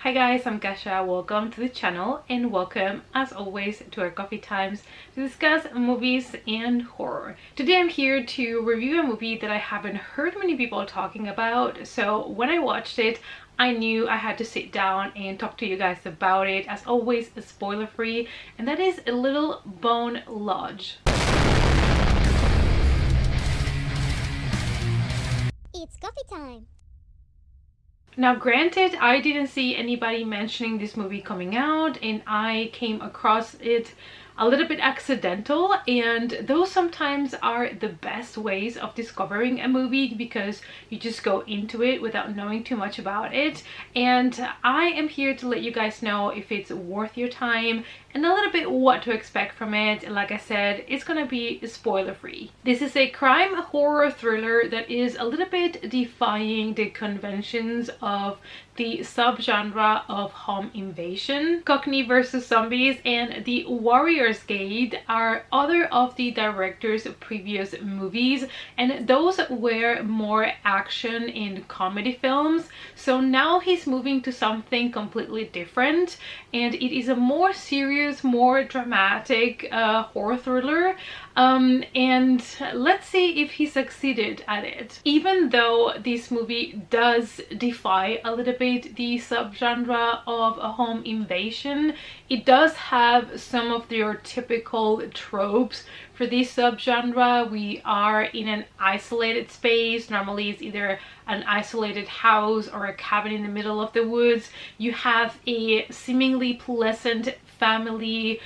Hi guys, I'm Kasha. Welcome to the channel and welcome as always to our coffee times to discuss movies and horror. Today I'm here to review a movie that I haven't heard many people talking about, so when I watched it I knew I had to sit down and talk to you guys about it, as always spoiler free, and that is Little Bone Lodge. It's coffee time! Now granted, I didn't see anybody mentioning this movie coming out and I came across it a little bit accidental, and those sometimes are the best ways of discovering a movie because you just go into it without knowing too much about it. And I am here to let you guys know if it's worth your time and a little bit what to expect from it. And like I said, it's gonna be spoiler free. This is a crime horror thriller that is a little bit defying the conventions of the subgenre of home invasion. Cockney vs. Zombies and The Warrior's Gate are other of the director's previous movies, and those were more action and comedy films. So now he's moving to something completely different, and it is a more serious, more dramatic horror thriller. And let's see if he succeeded at it. Even though this movie does defy a little bit the subgenre of a home invasion, it does have some of your typical tropes for this subgenre. We are in an isolated space. Normally it's either an isolated house or a cabin in the middle of the woods. You have a seemingly pleasant family,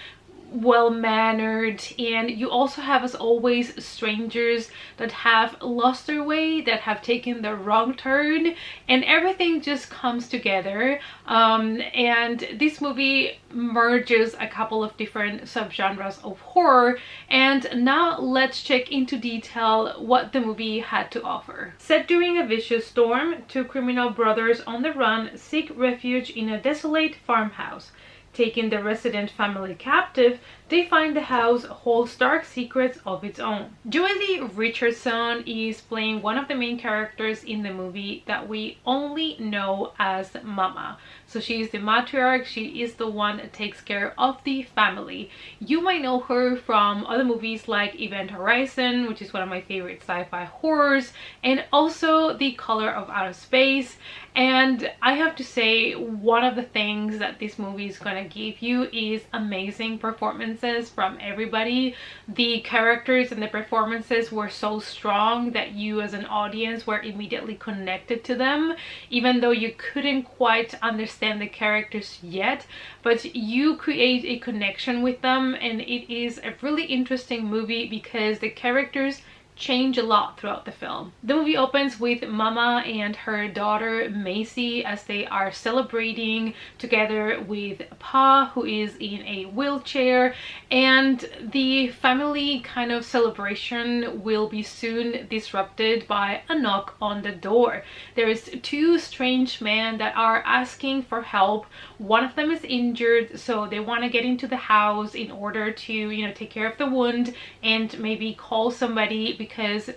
well-mannered, and you also have, as always, strangers that have lost their way, that have taken the wrong turn, and everything just comes together. And this movie merges a couple of different subgenres of horror, and now let's check into detail what the movie had to offer. Set during a vicious storm, two criminal brothers on the run seek refuge in a desolate farmhouse. Taking the resident family captive, they find the house holds dark secrets of its own. Julie Richardson is playing one of the main characters in the movie that we only know as Mama. So she is the matriarch, she is the one that takes care of the family. You might know her from other movies like Event Horizon, which is one of my favorite sci-fi horrors, and also The Color of Outer Space. And I have to say, one of the things that this movie is gonna give you is amazing performances from everybody. The characters and the performances were so strong that you as an audience were immediately connected to them, even though you couldn't quite understand the characters yet, but you create a connection with them. And it is a really interesting movie because the characters change a lot throughout the film. The movie opens with Mama and her daughter Macy as they are celebrating together with Pa, who is in a wheelchair, and the family kind of celebration will be soon disrupted by a knock on the door. There's two strange men that are asking for help. One of them is injured, so they want to get into the house in order to, you know, take care of the wound and maybe call somebody because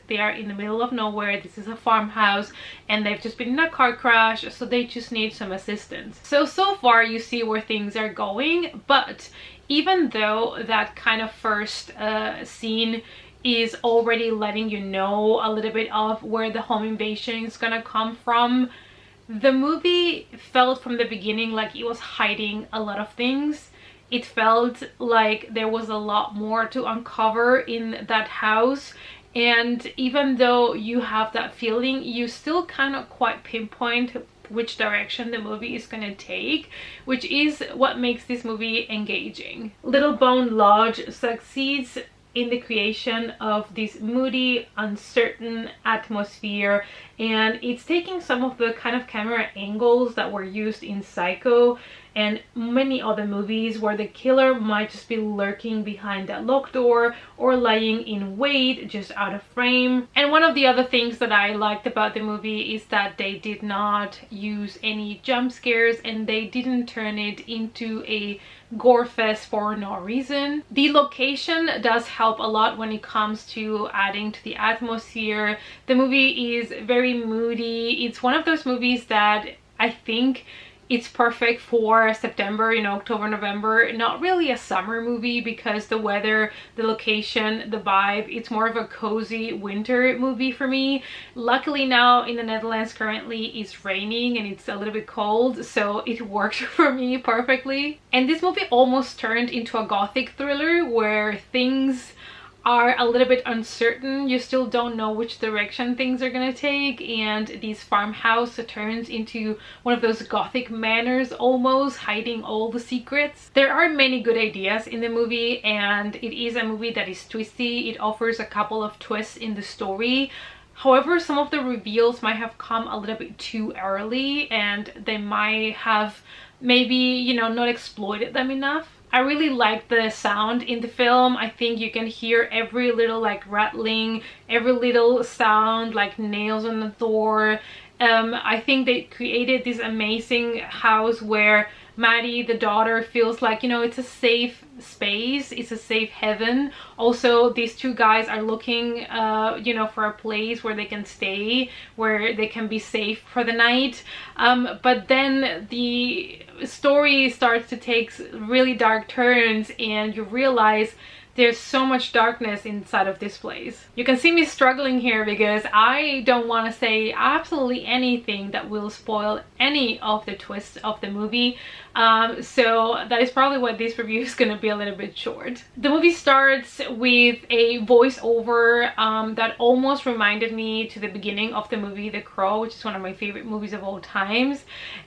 they are in the middle of nowhere. This is a farmhouse and they've just been in a car crash, so they just need some assistance. So far you see where things are going, but even though that kind of first scene is already letting you know a little bit of where the home invasion is gonna come from, the movie felt from the beginning like it was hiding a lot of things. It felt like there was a lot more to uncover in that house, and even though you have that feeling, you still cannot quite pinpoint which direction the movie is gonna take, which is what makes this movie engaging. Little Bone Lodge succeeds in the creation of this moody, uncertain atmosphere, and it's taking some of the kind of camera angles that were used in Psycho and many other movies, where the killer might just be lurking behind that locked door or lying in wait just out of frame. And one of the other things that I liked about the movie is that they did not use any jump scares and they didn't turn it into a gore fest for no reason. The location does help a lot when it comes to adding to the atmosphere. The movie is very moody. It's one of those movies that I think it's perfect for September, you know, October, November. Not really a summer movie because the weather, the location, the vibe, it's more of a cozy winter movie for me. Luckily now in the Netherlands currently it's raining and it's a little bit cold, so it worked for me perfectly. And this movie almost turned into a gothic thriller where things are a little bit uncertain. You still don't know which direction things are gonna take, and this farmhouse turns into one of those gothic manors almost, hiding all the secrets. There are many good ideas in the movie, and it is a movie that is twisty. It offers a couple of twists in the story. However, some of the reveals might have come a little bit too early, and they might have maybe, you know, not exploited them enough. I really like the sound in the film. I think you can hear every little like rattling, every little sound like nails on the door. I think they created this amazing house where Maddie, the daughter, feels like, you know, it's a safe space, it's a safe heaven. Also, these two guys are looking you know, for a place where they can stay, where they can be safe for the night. But then the story starts to take really dark turns, and you realize there's so much darkness inside of this place. You can see me struggling here because I don't want to say absolutely anything that will spoil any of the twists of the movie. So that is probably why this review is going to be a little bit short. The movie starts with a voiceover that almost reminded me to the beginning of the movie The Crow, which is one of my favorite movies of all times.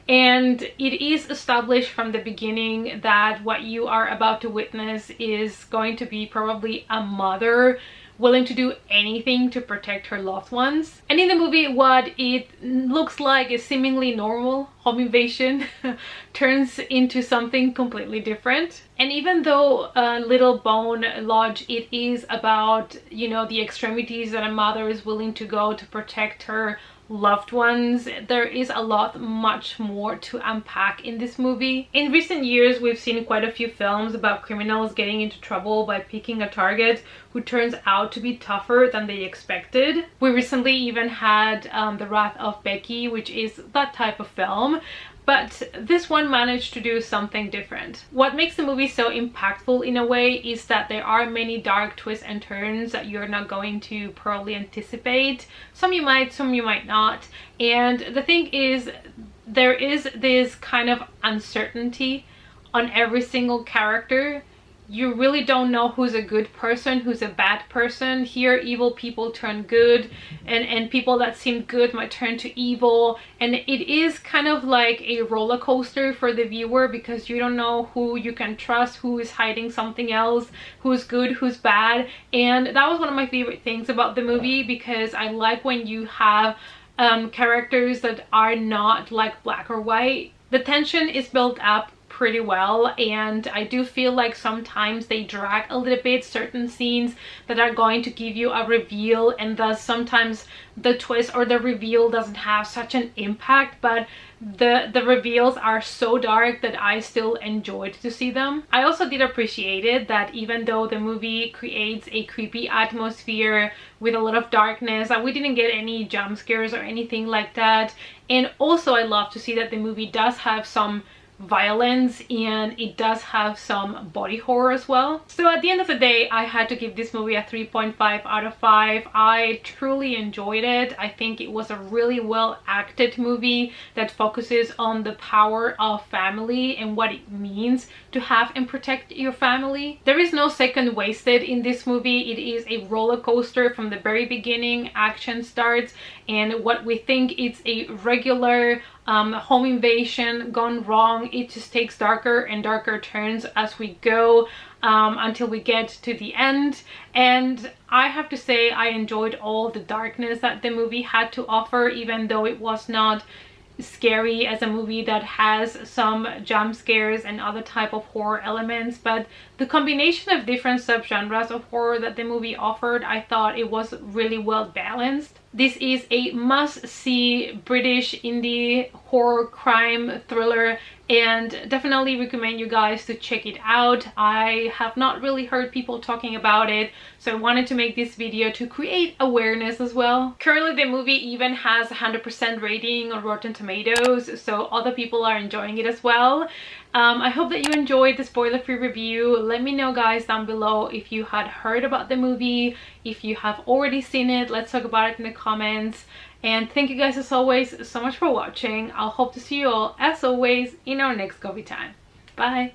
And it is established from the beginning that what you are about to witness is going to be probably a mother willing to do anything to protect her loved ones. And in the movie, what it looks like a seemingly normal home invasion turns into something completely different. And even though Little Bone Lodge, it is about, you know, the extremities that a mother is willing to go to protect her loved ones, there is a lot much more to unpack in this movie. In recent years, we've seen quite a few films about criminals getting into trouble by picking a target who turns out to be tougher than they expected. We recently even had The Wrath of Becky, which is that type of film. But this one managed to do something different. What makes the movie so impactful in a way is that there are many dark twists and turns that you're not going to probably anticipate. Some you might not. And the thing is, there is this kind of uncertainty on every single character. You really don't know who's a good person, who's a bad person. Here, evil people turn good, and people that seem good might turn to evil. And it is kind of like a roller coaster for the viewer because you don't know who you can trust, who is hiding something else, who's good, who's bad. And that was one of my favorite things about the movie, because I like when you have characters that are not like black or white. The tension is built up pretty well, and I do feel like sometimes they drag a little bit certain scenes that are going to give you a reveal, and thus sometimes the twist or the reveal doesn't have such an impact, but the reveals are so dark that I still enjoyed to see them. I also did appreciate it that even though the movie creates a creepy atmosphere with a lot of darkness, we didn't get any jump scares or anything like that. And also I love to see that the movie does have some violence, and it does have some body horror as well. So at the end of the day, I had to give this movie a 3.5 out of 5. I truly enjoyed it. I think it was a really well acted movie that focuses on the power of family and what it means to have and protect your family. There is no second wasted in this movie. It is a roller coaster from the very beginning. Action starts, and what we think is a regular home invasion gone wrong, it just takes darker and darker turns as we go until we get to the end. And I have to say, I enjoyed all the darkness that the movie had to offer, even though it was not scary as a movie that has some jump scares and other type of horror elements. But the combination of different subgenres of horror that the movie offered, I thought it was really well balanced. This is a must-see British indie horror crime thriller, and definitely recommend you guys to check it out. I have not really heard people talking about it, so I wanted to make this video to create awareness as well. Currently the movie even has 100% rating on Rotten Tomatoes, so other people are enjoying it as well. I hope that you enjoyed the spoiler-free review. Let me know guys down below if you had heard about the movie, if you have already seen it. Let's talk about it in the comments. And thank you guys as always so much for watching. I'll hope to see you all as always in our next coffee time. Bye!